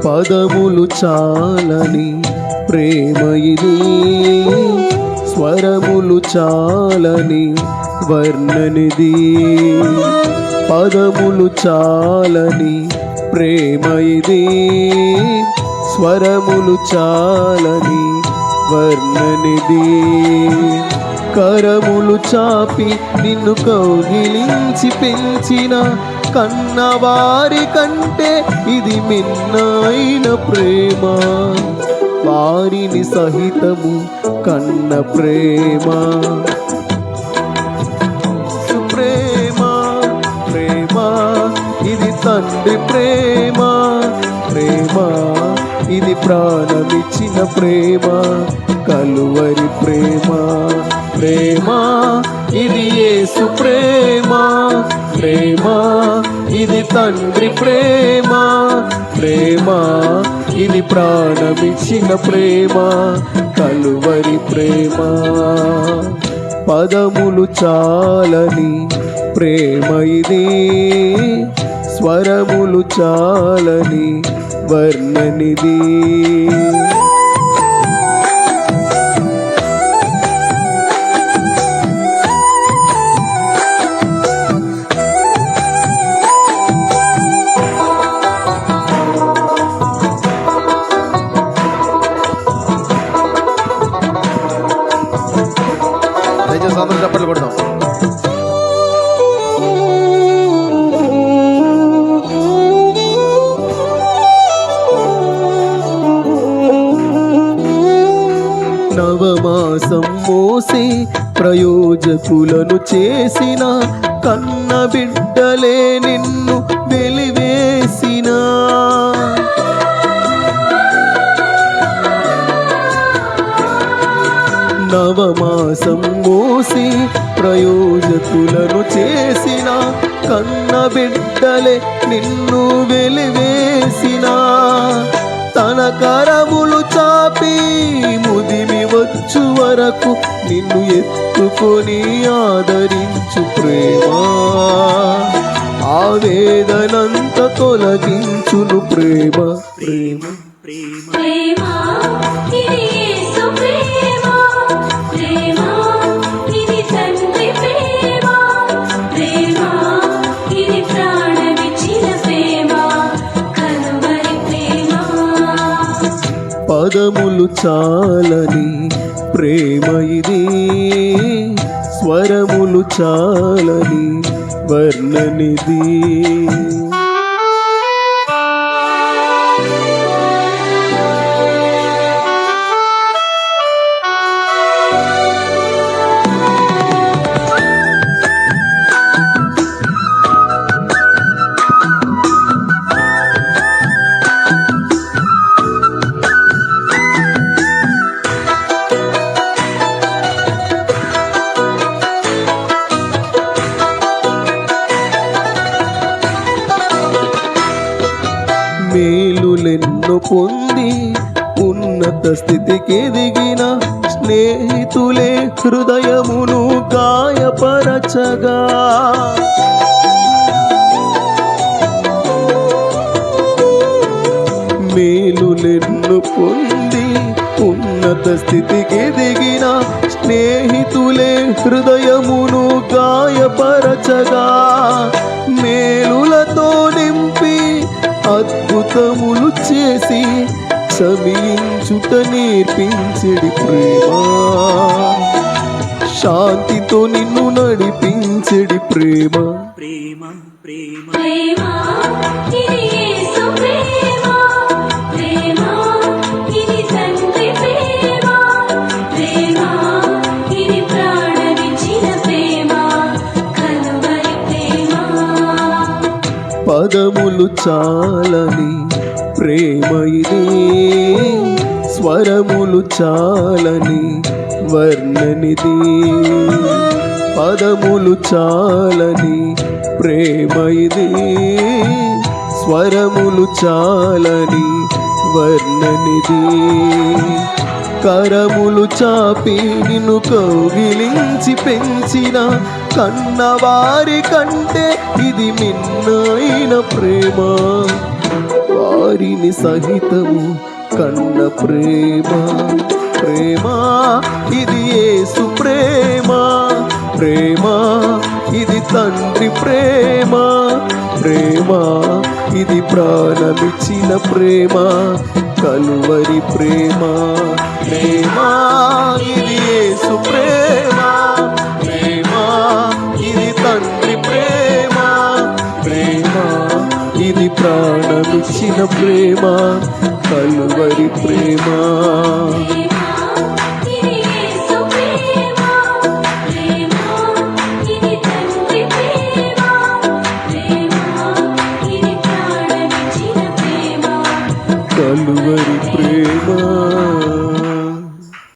పదములు చాలని ప్రేమ ఇది, స్వరములు చాలని వర్ణనిది. పదములు చాలని ప్రేమ ఇది, స్వరములు చాలని వర్ణనిది. కరములు చాపి నిన్ను కౌగిలించి పెంచిన కన్నవారి కంటే ఇది మిన్నైన ప్రేమ. వారిని సహితము కన్న ప్రేమ. ప్రేమ ప్రేమ ఇది తండ్రి ప్రేమ. ప్రేమ ఇది ప్రాణమిచ్చిన ప్రేమ. కలువరి ప్రేమ. ప్రేమ ఇది యేసు ప్రేమ. ప్రేమ ఇది తండ్రి ప్రేమ. ప్రేమ ఇది ప్రాణమిచ్చిన ప్రేమ. కలువరి ప్రేమ. పదములు చాలని ప్రేమ ఇది, స్వరములు చాలని వర్ణనిది. అందరం చప్పట్లు కొడదాం. నవమాసం మోసి ప్రయోజకులను చేసిన కన్న బిడ్డలే నిన్ను వెలివేసిన. నవమాసం మోసి ప్రయోజకులను చేసిన కన్న బిడ్డలే నిన్ను వెలివేసిన. తన కరములు చాపి ముదిమి వచ్చు వరకు నిన్ను ఎత్తుకొని ఆదరించు ప్రేమ. ఆవేదనంత తొలగించును ప్రేమ. ప్రేమ ప్రేమ ఇది యేసు ప్రేమ. ప్రేమ ఇది తండ్రి ప్రేమ. ప్రేమ ఇది ప్రాణమిచ్చిన ప్రేమ. కలువరి ప్రేమ. పదములు చాలని ప్రేమ ఇది, స్వరములు చాలని వర్ణనిది. మేలులెన్నో పొంది ఉన్నత స్థితికి ఎదిగిన స్నేహితులే హృదయమును గాయపరచగా. మేలులెన్నో పొంది ఉన్నత స్థితికి ఎదిగిన స్నేహితులే హృదయమును గాయపరచగా. మేలులతో నింపి అద్భుతములు చేసి క్షమించుట నేర్పించెడి ప్రేమ. శాంతితో నిన్ను నడిపించెడి ప్రేమ. ప్రేమ ప్రేమ ఇది యేసు ప్రేమ. ప్రేమ ఇది తండ్రి ప్రేమ. ప్రేమ ఇది ప్రాణమిచ్చిన ప్రేమ. కలువరి ప్రేమ. పదములు చాలని ప్రేమ ఇది, స్వరములు చాలని వర్ణనిది. పదములు చాలని ప్రేమ ఇది, స్వరములు చాలని వర్ణనిది. కరములు చాపి నిన్ను కౌగిలించి పెంచిన కన్నవారి కంటే ఇది మిన్నైన ప్రేమ. వారిని సహితము కన్న ప్రేమ. ప్రేమ ఇది యేసు ప్రేమ. ప్రేమ ఇది తండ్రి ప్రేమ. ప్రేమ ఇది ప్రాణమిచ్చిన ప్రేమ, కలువరి ప్రేమ. ప్రేమ ఇది యేసు ప్రేమ. ప్రేమ ఇది తండ్రి ప్రేమ. ప్రేమ ఇది ప్రాణమిచ్చిన ప్రేమ, కలువరి ప్రేమ. ఇది యేసు ప్రేమ. ప్రేమ ఇది తండ్రి ప్రేమ. ప్రేమ ఇది ప్రాణమిచ్చిన ప్రేమ, కలువరి ప్రేమ.